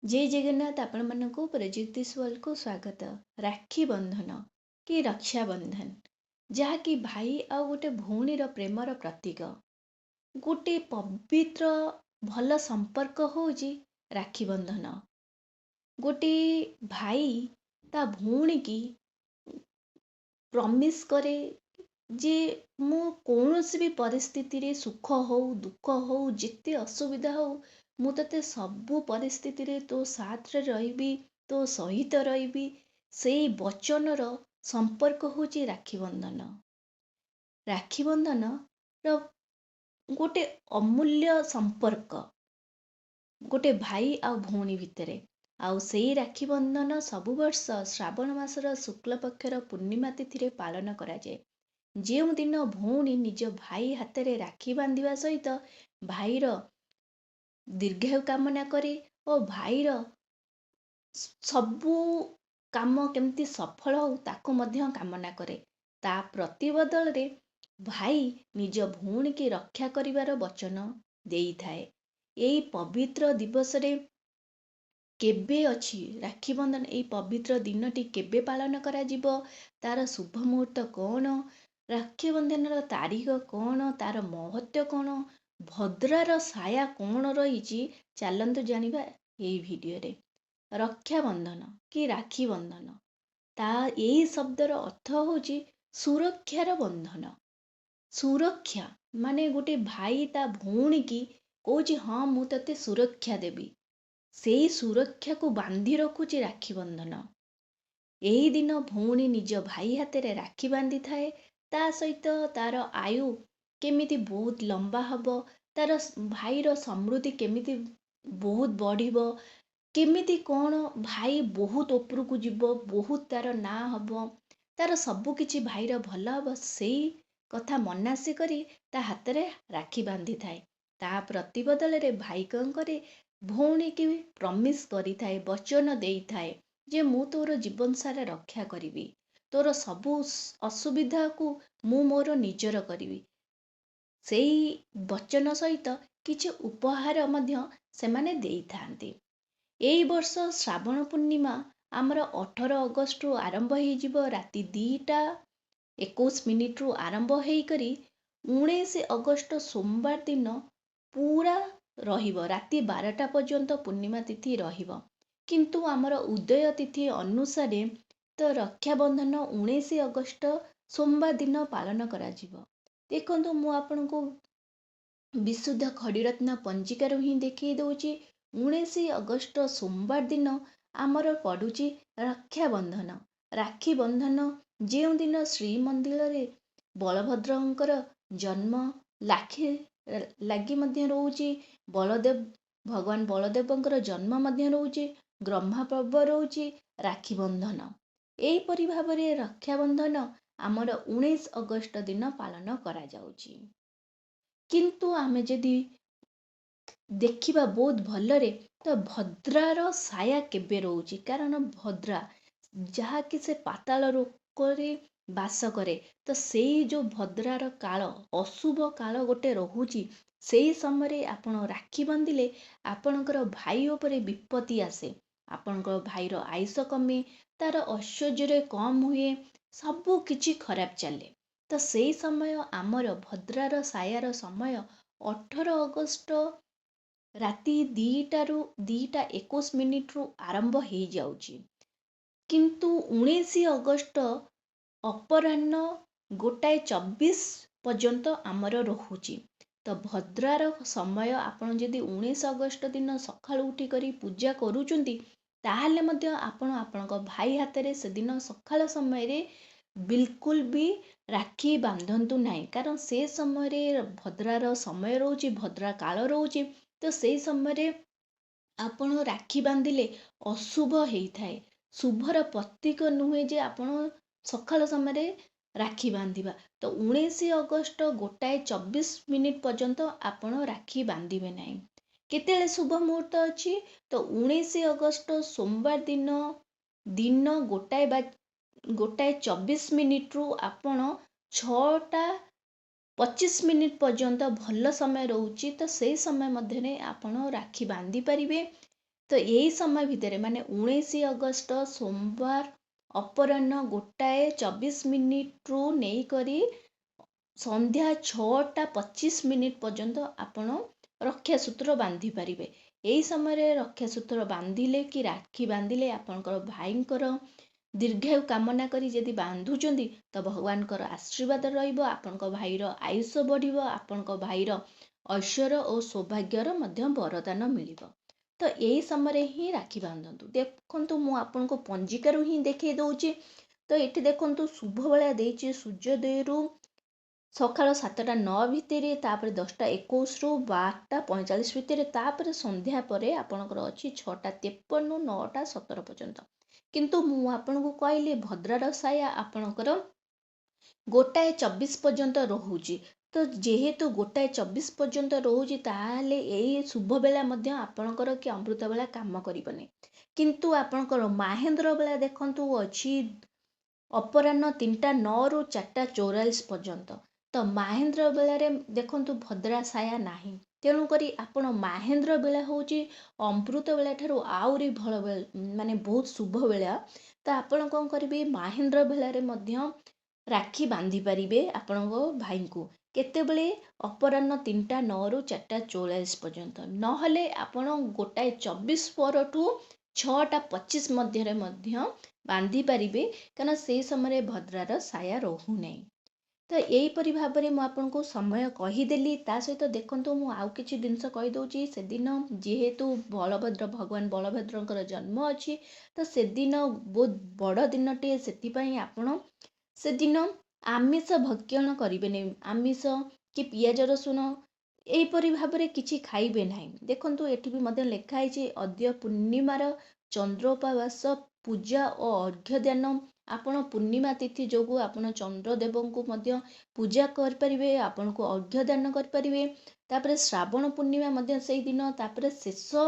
जय जगन्नाथ आपण मानक प्रज्योतिष वर्ल्ड को स्वागत। राखी बंधन कि रक्षाबंधन जहाँकि भाई आ गोटे भौणीर प्रेमर प्रतीक, गोटे पवित्र भल संपर्क होउची राखी बंधन। गोटे भाई ता भौणी की प्रमिस करे जे मु कौनसी भी परिस्थिति रे सुख हो दुख हो जिते असुविधा हो मु तते सबु परिस्थिति रे तो साथ रे रहिबी, तो सहित रहिबी। सेई वचनर संपर्क होची राखी बंधन। राखी बंधन र गोटे अमूल्य संपर्क गोटे भाई आ भौणी भितरे। आउ सेई राखी बंधन सबु वर्ष श्रावण मासर शुक्ल पक्षर पूर्णिमा तिथि रे पालन करा जाए। ଯେଉଁ ଦିନ ଭଉଣୀ ନିଜ ଭାଇ ହାତରେ ରାକ୍ଷୀ ବାନ୍ଧିବା ସହିତ ଭାଇର ଦୀର୍ଘାୟୁ କାମନା କରେ ଓ ଭାଇର ସବୁ କାମ କେମିତି ସଫଳ ହଉ ତାକୁ ମଧ୍ୟ କାମନା କରେ। ତା ପ୍ରତିବଦଳରେ ଭାଇ ନିଜ ଭଉଣୀକି ରକ୍ଷା କରିବାର ବଚନ ଦେଇଥାଏ। ଏଇ ପବିତ୍ର ଦିବସରେ କେବେ ଅଛି ରାକ୍ଷୀ ବନ୍ଧନ, ଏଇ ପବିତ୍ର ଦିନଟି କେବେ ପାଳନ କରାଯିବ, ତାର ଶୁଭ ମୁହୂର୍ତ୍ତ କ'ଣ, ରାକ୍ଷୀ ବନ୍ଧନର ତାରିଖ କ'ଣ, ତାର ମହତ୍ଵ କ'ଣ, ଭଦ୍ରାର ସାୟା କ'ଣ ରହିଛି, ଚାଲନ୍ତୁ ଜାଣିବା ଏଇ ଭିଡ଼ିଓରେ। ରକ୍ଷାବନ୍ଧନ କି ରାକ୍ଷୀ ବନ୍ଧନ, ତା ଏଇ ଶବ୍ଦର ଅର୍ଥ ହେଉଛି ସୁରକ୍ଷାର ବନ୍ଧନ। ସୁରକ୍ଷା ମାନେ ଗୋଟେ ଭାଇ ତା ଭଉଣୀକି କହୁଛି ହଁ ମୁଁ ତତେ ସୁରକ୍ଷା ଦେବି। ସେଇ ସୁରକ୍ଷାକୁ ବାନ୍ଧି ରଖୁଛି ରାକ୍ଷୀ ବନ୍ଧନ। ଏହି ଦିନ ଭଉଣୀ ନିଜ ଭାଇ ହାତରେ ରାକ୍ଷୀ ବାନ୍ଧିଥାଏ। ତା ସହିତ ତାର ଆୟୁ କେମିତି ବହୁତ ଲମ୍ବା ହବ, ତାର ଭାଇର ସମୃଦ୍ଧି କେମିତି ବହୁତ ବଢ଼ିବ, କେମିତି କ'ଣ ଭାଇ ବହୁତ ଉପରକୁ ଯିବ, ବହୁତ ତାର ନାଁ ହବ, ତାର ସବୁ କିଛି ଭାଇର ଭଲ ହବ, ସେଇ କଥା ମନାସି କରି ତା ହାତରେ ରାକ୍ଷୀ ବାନ୍ଧିଥାଏ। ତା ପ୍ରତିବଦଳରେ ଭାଇ କ'ଣ କରେ, ଭଉଣୀକି ପ୍ରମିସ୍ କରିଥାଏ, ବଚନ ଦେଇଥାଏ ଯେ ମୁଁ ତୋର ଜୀବନ ସାରା ରକ୍ଷା କରିବି, ତୋର ସବୁ ଅସୁବିଧାକୁ ମୁଁ ମୋର ନିଜର କରିବି। ସେଇ ବଚନ ସହିତ କିଛି ଉପହାର ମଧ୍ୟ ସେମାନେ ଦେଇଥାନ୍ତି। ଏଇ ବର୍ଷ ଶ୍ରାବଣ ପୂର୍ଣ୍ଣିମା ଆମର 18 ଅଗଷ୍ଟରୁ ଆରମ୍ଭ ହେଇଯିବ। ରାତି 2:21 ଆରମ୍ଭ ହେଇକରି 19 ଅଗଷ୍ଟ ସୋମବାର ଦିନ ପୁରା ରହିବ, ରାତି 12ଟା ପର୍ଯ୍ୟନ୍ତ ପୂର୍ଣ୍ଣିମା ତିଥି ରହିବ। କିନ୍ତୁ ଆମର ଉଦୟ ତିଥି ଅନୁସାରେ ତ ରକ୍ଷାବନ୍ଧନ 19 ଅଗଷ୍ଟ ସୋମବାର ଦିନ ପାଳନ କରାଯିବ। ଦେଖନ୍ତୁ ମୁଁ ଆପଣଙ୍କୁ ବିଶୁଦ୍ଧ ଖଡ଼ିରତ୍ନ ପଞ୍ଜିକାରୁ ହିଁ ଦେଖେଇ ଦେଉଛି। 19 ଅଗଷ୍ଟ ସୋମବାର ଦିନ ଆମର ପଡ଼ୁଛି ରକ୍ଷାବନ୍ଧନ। ରାକ୍ଷୀ ବନ୍ଧନ ଯେଉଁଦିନ ଶ୍ରୀମନ୍ଦିରରେ ବଳଭଦ୍ରଙ୍କର ଜନ୍ମ ଲାଗି ମଧ୍ୟ ରହୁଛି, ଭଗବାନ ବଳଦେବଙ୍କର ଜନ୍ମ ମଧ୍ୟ ରହୁଛି, ବ୍ରହ୍ମା ପର୍ବ ରହୁଛି, ରାକ୍ଷୀ ବନ୍ଧନ। ଏହିପରି ଭାବରେ ରକ୍ଷାବନ୍ଧନ ଆମର 19 ଅଗଷ୍ଟ ଦିନ ପାଳନ କରାଯାଉଛି। କିନ୍ତୁ ଆମେ ଯଦି ଦେଖିବା ବହୁତ ଭଲରେ ତ ଭଦ୍ରାର ସାୟା କେବେ ରହୁଛି, କାରଣ ଭଦ୍ରା ଯାହାକି ସେ ପାତାଳ ଲୋକରେ ବାସ କରେ, ତ ସେଇ ଯେଉଁ ଭଦ୍ରାର କାଳ ଅଶୁଭ କାଳ ଗୋଟେ ରହୁଛି, ସେଇ ସମୟରେ ଆପଣ ରାକ୍ଷୀ ବାନ୍ଧିଲେ ଆପଣଙ୍କର ଭାଇ ଉପରେ ବିପତ୍ତି ଆସେ, ଆପଣଙ୍କ ଭାଇର ଆୟୁଷ କମେ, ତାର ଐଶ୍ୱର୍ଯ୍ୟରେ କମ ହୁଏ, ସବୁ କିଛି ଖରାପ ଚାଲେ। ତ ସେଇ ସମୟ ଆମର ଭଦ୍ରାର ସାୟାର ସମୟ 18 ଅଗଷ୍ଟ ରାତି 2:21 ଆରମ୍ଭ ହେଇଯାଉଛି। କିନ୍ତୁ 19 ଅଗଷ୍ଟ ଅପରାହ୍ନ 1:24 ପର୍ଯ୍ୟନ୍ତ ଆମର ରହୁଛି। ତ ଭଦ୍ରାର ସମୟ ଆପଣ ଯଦି 19 ଅଗଷ୍ଟ ଦିନ ସକାଳୁ ଉଠିକରି ପୂଜା କରୁଛନ୍ତି, ତାହେଲେ ମଧ୍ୟ ଆପଣ ଆପଣଙ୍କ ଭାଇ ହାତରେ ସେଦିନ ସକାଳ ସମୟରେ ବିଲକୁଲ ବି ରାକ୍ଷୀ ବାନ୍ଧନ୍ତୁ ନାହିଁ, କାରଣ ସେ ସମୟରେ ଭଦ୍ରାର ସମୟ ରହୁଛି, ଭଦ୍ରା କାଳ ରହୁଛି। ତ ସେଇ ସମୟରେ ଆପଣ ରାକ୍ଷୀ ବାନ୍ଧିଲେ ଅଶୁଭ ହେଇଥାଏ। ଶୁଭର ପ୍ରତୀକ ନୁହେଁ ଯେ ଆପଣ ସକାଳ ସମୟରେ ରାକ୍ଷୀ ବାନ୍ଧିବା। ତ 19 ଅଗଷ୍ଟ 1:24 ପର୍ଯ୍ୟନ୍ତ ଆପଣ ରାକ୍ଷୀ ବାନ୍ଧିବେ ନାହିଁ। କେତେବେଳେ ଶୁଭ ମୁହୂର୍ତ୍ତ ଅଛି, ତ 19 ଅଗଷ୍ଟ ସୋମବାର ଦିନ 1:24 ଆପଣ 6:25 ପର୍ଯ୍ୟନ୍ତ ଭଲ ସମୟ ରହୁଛି। ତ ସେଇ ସମୟ ମଧ୍ୟରେ ଆପଣ ରାକ୍ଷୀ ବାନ୍ଧି ପାରିବେ। ତ ଏଇ ସମୟ ଭିତରେ ମାନେ 19 ଅଗଷ୍ଟ ସୋମବାର ଅପରାହ୍ନ 1:24 ନେଇକରି ସନ୍ଧ୍ୟା 6:25 ପର୍ଯ୍ୟନ୍ତ ଆପଣ ରକ୍ଷାସୂତ୍ର ବାନ୍ଧି ପାରିବେ। ଏଇ ସମୟରେ ରକ୍ଷାସୂତ୍ର ବାନ୍ଧିଲେ କି ରାକ୍ଷୀ ବାନ୍ଧିଲେ ଆପଣଙ୍କର ଭାଇଙ୍କର ଦୀର୍ଘାୟୁ କାମନା କରି ଯଦି ବାନ୍ଧୁଛନ୍ତି ତ ଭଗବାନଙ୍କର ଆଶୀର୍ବାଦ ରହିବ, ଆପଣଙ୍କ ଭାଇର ଆୟୁଷ ବଢ଼ିବ, ଆପଣଙ୍କ ଭାଇର ଐଶ୍ୱର୍ଯ୍ୟ ଓ ସୌଭାଗ୍ୟର ମଧ୍ୟ ବରଦାନ ମିଳିବ। ତ ଏଇ ସମୟରେ ହିଁ ରାକ୍ଷୀ ବାନ୍ଧନ୍ତୁ। ଦେଖନ୍ତୁ ମୁଁ ଆପଣଙ୍କୁ ପଞ୍ଜିକାରୁ ହିଁ ଦେଖେଇ ଦେଉଛି। ତ ଏଠି ଦେଖନ୍ତୁ ଶୁଭବେଳା ଦେଇଛି ସୂର୍ଯ୍ୟୋଦୟରୁ ସକାଳ 7:09 ଭିତରେ, ତାପରେ 10:21ରୁ 12:45 ଭିତରେ, ତାପରେ ସନ୍ଧ୍ୟା ପରେ ଆପଣଙ୍କର ଅଛି 6:53, 9:17 ପର୍ଯ୍ୟନ୍ତ। କିନ୍ତୁ ମୁଁ ଆପଣଙ୍କୁ କହିଲି ଭଦ୍ରାର ସାୟା ଆପଣଙ୍କର 1:24 ପର୍ଯ୍ୟନ୍ତ ରହୁଛି। ତ ଯେହେତୁ 1:24 ପର୍ଯ୍ୟନ୍ତ ରହୁଛି ତାହେଲେ ଏଇ ଶୁଭ ବେଳା ମଧ୍ୟ ଆପଣଙ୍କର କି ଅମୃତ ବେଳା କାମ କରିବନି। କିନ୍ତୁ ଆପଣଙ୍କର ମାହେନ୍ଦ୍ର ବେଳା ଦେଖନ୍ତୁ ଅଛି ଅପରାହ୍ନ 3:09ରୁ 4:44 ପର୍ଯ୍ୟନ୍ତ। ତ ମାହେନ୍ଦ୍ର ବେଳାରେ ଦେଖନ୍ତୁ ଭଦ୍ରା ସାୟା ନାହିଁ। ତେଣୁକରି ଆପଣ ମାହେନ୍ଦ୍ର ବେଳା ହେଉଛି ଅମୃତ ବେଳା ଠାରୁ ଆହୁରି ଭଲ ମାନେ ବହୁତ ଶୁଭ ବେଳା। ତ ଆପଣ କ'ଣ କରିବେ ମାହେନ୍ଦ୍ର ବେଳାରେ ମଧ୍ୟ ରାକ୍ଷୀ ବାନ୍ଧି ପାରିବେ ଆପଣଙ୍କ ଭାଇଙ୍କୁ। କେତେବେଳେ ଅପରାହ୍ନ 3:09ରୁ 4:44 ପର୍ଯ୍ୟନ୍ତ। ନହେଲେ ଆପଣ 1:24 ପରଠୁ 6:25 ମଧ୍ୟରେ ମଧ୍ୟ ବାନ୍ଧି ପାରିବେ, କାରଣ ସେଇ ସମୟରେ ଭଦ୍ରାର ସାୟା ରହୁନାହିଁ। ତ ଏଇପରି ଭାବରେ ମୁଁ ଆପଣଙ୍କୁ ସମୟ କହିଦେଲି। ତା ସହିତ ଦେଖନ୍ତୁ ମୁଁ ଆଉ କିଛି ଜିନିଷ କହିଦେଉଛି। ସେଦିନ ଯେହେତୁ ଭଗବାନ ବଳଭଦ୍ରଙ୍କର ଜନ୍ମ ଅଛି, ତ ସେଦିନ ବହୁତ ବଡ଼ ଦିନଟିଏ, ସେଥିପାଇଁ ଆପଣ ସେଦିନ ଆମିଷ ଭକ୍ଷଣ କରିବେନି। ଆମିଷ କି ପିଆଜ ରସୁଣ ଏହିପରି ଭାବରେ କିଛି ଖାଇବେ ନାହିଁ। ଦେଖନ୍ତୁ ଏଠି ବି ମଧ୍ୟ ଲେଖା ହେଇଛି ଅଦ୍ୟ ପୂର୍ଣ୍ଣିମାର ଚନ୍ଦ୍ରୋପବାସ ପୂଜା ଓ ଅର୍ଘ୍ୟଦାନ। ଆପଣ ପୂର୍ଣ୍ଣିମା ତିଥି ଯୋଗୁଁ ଆପଣ ଚନ୍ଦ୍ରଦେବଙ୍କୁ ମଧ୍ୟ ପୂଜା କରିପାରିବେ, ଆପଣଙ୍କୁ ଅର୍ଘ୍ୟ ଦାନ କରିପାରିବେ। ତାପରେ ଶ୍ରାବଣ ପୂର୍ଣ୍ଣିମା ମଧ୍ୟ ସେଇଦିନ, ତାପରେ ଶେଷ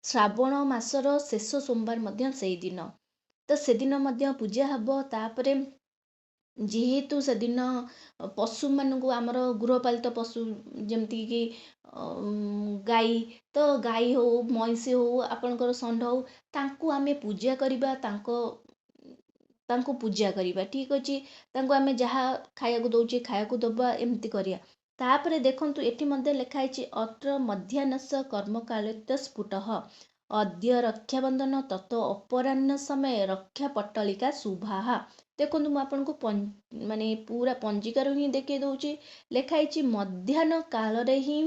ଶ୍ରାବଣ ମାସର ଶେଷ ସୋମବାର ମଧ୍ୟ ସେଇଦିନ। ତ ସେଦିନ ମଧ୍ୟ ପୂଜା ହେବ। ତାପରେ ଯେହେତୁ ସେଦିନ ପଶୁମାନଙ୍କୁ ଆମର ଗୃହପାଳିତ ପଶୁ ଯେମିତିକି ଗାଈ, ତ ଗାଈ ହଉ ମଇଁଷି ହଉ ଆପଣଙ୍କର ଷଣ୍ଢ ହଉ, ତାଙ୍କୁ ଆମେ ପୂଜା କରିବା, ତାଙ୍କୁ ପୂଜା କରିବା, ଠିକ୍ ଅଛି। ତାଙ୍କୁ ଆମେ ଯାହା ଖାଇବାକୁ ଦେଉଛେ ଖାଇବାକୁ ଦେବା, ଏମିତି କରିବା। ତାପରେ ଦେଖନ୍ତୁ ଏଠି ମଧ୍ୟ ଲେଖା ହେଇଛି ଅତ୍ର ମଧ୍ୟାହ୍ନସ୍ୟ କର୍ମକାଳତ୍ୟ ସ୍ଫୁଟଃ ଅଦ୍ୟ ରକ୍ଷାବନ୍ଧନ ତତ ଅପରାହ୍ନ ସମୟ ରକ୍ଷା ପଟ୍ଟଳିକା ଶୁଭାଃ। ଦେଖନ୍ତୁ ମୁଁ ଆପଣଙ୍କୁ ମାନେ ପୁରା ପଞ୍ଜିକାରୁ ହିଁ ଦେଖେଇ ଦେଉଛି। ଲେଖା ହେଇଛି ମଧ୍ୟାହ୍ନ କାଳରେ ହିଁ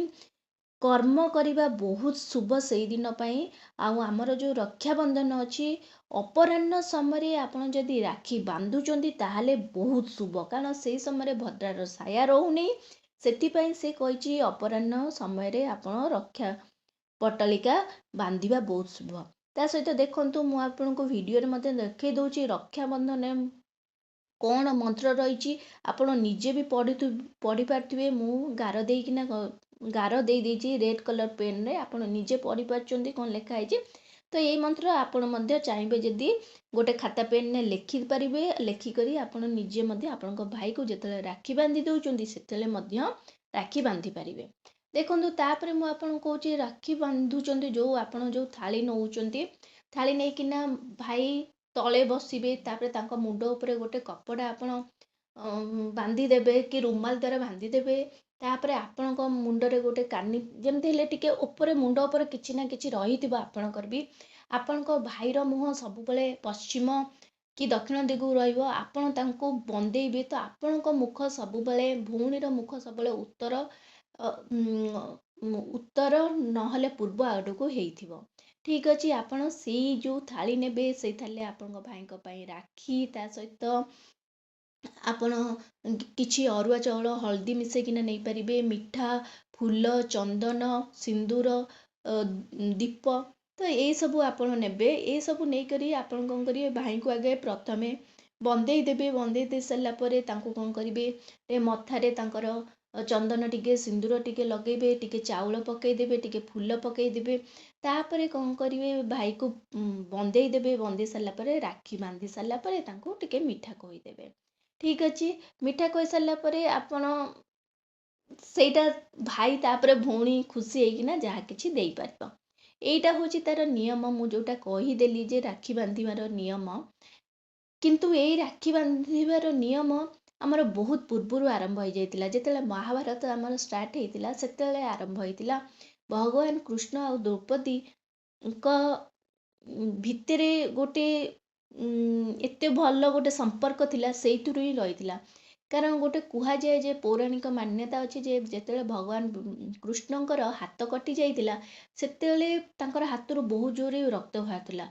କର୍ମ କରିବା ବହୁତ ଶୁଭ ସେଇ ଦିନ ପାଇଁ। ଆଉ ଆମର ଯେଉଁ ରକ୍ଷାବନ୍ଧନ ଅଛି ଅପରାହ୍ନ ସମୟରେ ଆପଣ ଯଦି ରାକ୍ଷୀ ବାନ୍ଧୁଛନ୍ତି ତାହେଲେ ବହୁତ ଶୁଭ, କାରଣ ସେଇ ସମୟରେ ଭଦ୍ରାର ସାୟା ରହୁନି। ସେଥିପାଇଁ ସେ କହିଛି ଅପରାହ୍ନ ସମୟରେ ଆପଣ ରକ୍ଷା ପଟ୍ଟଳିକା ବାନ୍ଧିବା ବହୁତ ଶୁଭ। ତା ସହିତ ଦେଖନ୍ତୁ ମୁଁ ଆପଣଙ୍କୁ ଭିଡ଼ିଓରେ ମଧ୍ୟ ଦେଖେଇ ଦେଉଛି ରକ୍ଷାବନ୍ଧନ କ'ଣ ମନ୍ତ୍ର ରହିଛି। ଆପଣ ନିଜେ ବି ପଢ଼ିପାରୁଥିବେ। ମୁଁ ଗାର ଦେଇଦେଇଛି ରେଡ୍ କଲର୍ ପେନ୍ରେ, ଆପଣ ନିଜେ ପଢ଼ିପାରୁଛନ୍ତି କ'ଣ ଲେଖା ହେଇଛି। ତ ଏଇ ମନ୍ତ୍ର ଆପଣ ମଧ୍ୟ ଚାହିଁବେ ଯଦି ଗୋଟେ ଖାତା ପେନ୍ରେ ଲେଖିପାରିବେ। ଲେଖିକରି ଆପଣ ନିଜେ ମଧ୍ୟ ଆପଣଙ୍କ ଭାଇକୁ ଯେତେବେଳେ ରାକ୍ଷୀ ବାନ୍ଧି ଦେଉଛନ୍ତି ସେତେବେଳେ ମଧ୍ୟ ରାକ୍ଷୀ ବାନ୍ଧି ପାରିବେ। ଦେଖନ୍ତୁ ତାପରେ ମୁଁ ଆପଣଙ୍କୁ କହୁଛି ରାକ୍ଷୀ ବାନ୍ଧୁଛନ୍ତି ଆପଣ ଯେଉଁ ଥାଳି ନେଉଛନ୍ତି, ଥାଳି ନେଇକିନା ଭାଇ ତଳେ ବସିବେ। ତାପରେ ତାଙ୍କ ମୁଣ୍ଡ ଉପରେ ଗୋଟେ କପଡ଼ା ଆପଣ ବାନ୍ଧିଦେବେ କି ରୁମାଲ ଦ୍ୱାରା ବାନ୍ଧିଦେବେ। ତାପରେ ଆପଣଙ୍କ ମୁଣ୍ଡରେ ଗୋଟେ କାନି ଯେମିତି ହେଲେ ଟିକେ ଉପରେ ମୁଣ୍ଡ ଉପରେ କିଛି ନା କିଛି ରହିଥିବ ଆପଣଙ୍କର ବି। ଆପଣଙ୍କ ଭାଇର ମୁହଁ ସବୁବେଳେ ପଶ୍ଚିମ କି ଦକ୍ଷିଣ ଦିଗକୁ ରହିବ। ଆପଣ ତାଙ୍କୁ ବନ୍ଦେଇବେ ତ ଆପଣଙ୍କ ମୁଖ ସବୁବେଳେ, ଭଉଣୀର ମୁଖ ସବୁବେଳେ ଉତ୍ତର ନହେଲେ ପୂର୍ବ ଆଡ଼କୁ ହେଇଥିବ। ଠିକ୍ ଅଛି। ଆପଣ ସେଇ ଯେଉଁ ଥାଳି ନେବେ ସେଇ ଥାଳିରେ ଆପଣଙ୍କ ଭାଇଙ୍କ ପାଇଁ ରାକ୍ଷୀ, ତା ସହିତ ଆପଣ କିଛି ଅରୁଆ ଚାଉଳ ହଳଦୀ ମିଶାଇକିନା ନେଇପାରିବେ, ମିଠା, ଫୁଲ, ଚନ୍ଦନ, ସିନ୍ଦୁର, ଦୀପ, ତ ଏଇସବୁ ଆପଣ ନେବେ। ଏଇସବୁ ନେଇକରି ଆପଣ କ'ଣ କରିବେ ଭାଇଙ୍କୁ ଆଗେ ପ୍ରଥମେ ବନ୍ଦେଇ ଦେବେ। ବନ୍ଦେଇ ଦେଇ ସାରିଲା ପରେ ତାଙ୍କୁ କ'ଣ କରିବେ ମଥାରେ ତାଙ୍କର ଚନ୍ଦନ ଟିକେ, ସିନ୍ଦୁର ଟିକେ ଲଗେଇବେ, ଟିକେ ଚାଉଳ ପକାଇଦେବେ, ଟିକେ ଫୁଲ ପକାଇଦେବେ। ତାପରେ କ'ଣ କରିବେ ଭାଇକୁ ବନ୍ଦେଇ ଦେବେ। ବନ୍ଦେଇ ସାରିଲା ପରେ ରାକ୍ଷୀ ବାନ୍ଧି ସାରିଲା ପରେ ତାଙ୍କୁ ଟିକେ ମିଠା କହିଦେବେ। ଠିକ୍ ଅଛି। ମିଠା କହିସାରିଲା ପରେ ଆପଣ ସେଇଟା ଭାଇ ତାପରେ ଭଉଣୀ ଖୁସି ହେଇକିନା ଯାହା କିଛି ଦେଇପାରିବ। ଏଇଟା ହେଉଛି ତାର ନିୟମ। ମୁଁ ଯେଉଁଟା କହିଦେଲି ଯେ ରାକ୍ଷୀ ବାନ୍ଧିବାର ନିୟମ, କିନ୍ତୁ ଏଇ ରାକ୍ଷୀ ବାନ୍ଧିବାର ନିୟମ ଆମର ବହୁତ ପୂର୍ବରୁ ଆରମ୍ଭ ହେଇଯାଇଥିଲା। ଯେତେବେଳେ ମହାଭାରତ ଆମର ଷ୍ଟାର୍ଟ ହେଇଥିଲା ସେତେବେଳେ ଆରମ୍ଭ ହେଇଥିଲା। ଭଗବାନ କୃଷ୍ଣ ଆଉ ଦ୍ରୌପଦୀଙ୍କ ଭିତରେ ଗୋଟେ ଏତେ ଭଲ ଗୋଟେ ସମ୍ପର୍କ ଥିଲା, ସେଇଥିରୁ ହିଁ ରହିଥିଲା। କାରଣ ଗୋଟେ କୁହାଯାଏ ଯେ ପୌରାଣିକ ମାନ୍ୟତା ଅଛି ଯେ ଯେତେବେଳେ ଭଗବାନ କୃଷ୍ଣଙ୍କର ହାତ କଟି ଯାଇଥିଲା ସେତେବେଳେ ତାଙ୍କର ହାତରୁ ବହୁତ ଜୋରରେ ରକ୍ତ ବାହାରୁଥିଲା।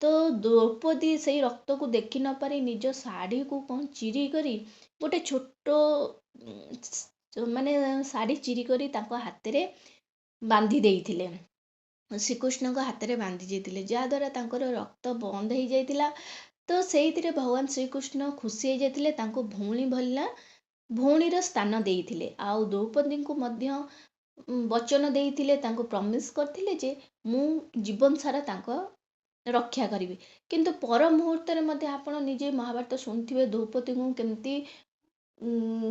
ତ ଦ୍ରୌପଦୀ ସେଇ ରକ୍ତକୁ ଦେଖି ନ ପାରି ନିଜ ଶାଢ଼ୀକୁ କ'ଣ ଚିରି କରି ଗୋଟେ ଛୋଟ ମାନେ ଶାଢ଼ୀ ଚିରି କରି ତାଙ୍କ ହାତରେ ବାନ୍ଧି ଦେଇଥିଲେ, ଶ୍ରୀକୃଷ୍ଣଙ୍କ ହାତରେ ବାନ୍ଧି ଦେଇଥିଲେ, ଯାହାଦ୍ୱାରା ତାଙ୍କର ରକ୍ତ ବନ୍ଦ ହେଇଯାଇଥିଲା। ତ ସେଇଥିରେ ଭଗବାନ ଶ୍ରୀକୃଷ୍ଣ ଖୁସି ହେଇଯାଇଥିଲେ, ତାଙ୍କୁ ଭଉଣୀ ଭଳିଆ ଭଉଣୀର ସ୍ଥାନ ଦେଇଥିଲେ। ଆଉ ଦ୍ରୌପଦୀଙ୍କୁ ମଧ୍ୟ ବଚନ ଦେଇଥିଲେ, ତାଙ୍କୁ ପ୍ରମିସ୍ କରିଥିଲେ ଯେ ମୁଁ ଜୀବନ ସାରା ତାଙ୍କ ରକ୍ଷା କରିବି। କିନ୍ତୁ ପର ମୁହୂର୍ତ୍ତରେ ମଧ୍ୟ ଆପଣ ନିଜେ ମହାଭାରତ ଶୁଣିଥିବେ ଦ୍ରୌପଦୀଙ୍କୁ କେମିତି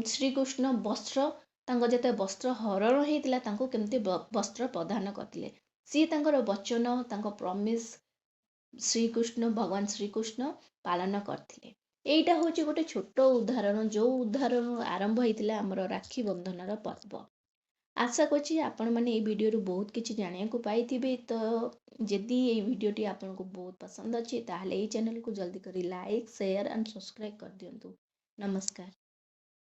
ଶ୍ରୀକୃଷ୍ଣ ବସ୍ତ୍ର, ତାଙ୍କ ଯେତେ ବସ୍ତ୍ର ହରଣ ହେଇଥିଲା ତାଙ୍କୁ କେମିତି ବସ୍ତ୍ର ପ୍ରଦାନ କରିଥିଲେ। ସିଏ ତାଙ୍କର ବଚନ, ତାଙ୍କ ପ୍ରମିସ୍ ଭଗବାନ ଶ୍ରୀକୃଷ୍ଣ ପାଳନ କରିଥିଲେ। ଏଇଟା ହେଉଛି ଗୋଟେ ଛୋଟ ଉଦାହରଣ, ଯେଉଁ ଉଦାହରଣରୁ ଆରମ୍ଭ ହେଇଥିଲା ଆମର ରାକ୍ଷୀ ବନ୍ଧନର ପର୍ବ। ଆଶା କରୁଛି ଆପଣମାନେ ଏଇ ଭିଡ଼ିଓରୁ ବହୁତ କିଛି ଜାଣିବାକୁ ପାଇଥିବେ। ତ ଯଦି ଏଇ ଭିଡ଼ିଓଟି ଆପଣଙ୍କୁ ବହୁତ ପସନ୍ଦ ଅଛି ତାହେଲେ ଏଇ ଚ୍ୟାନେଲକୁ ଜଲ୍ଦି କରି ଲାଇକ୍, ସେୟାର ଆଣ୍ଡ ସବସ୍କ୍ରାଇବ୍ କରିଦିଅନ୍ତୁ। ନମସ୍କାର।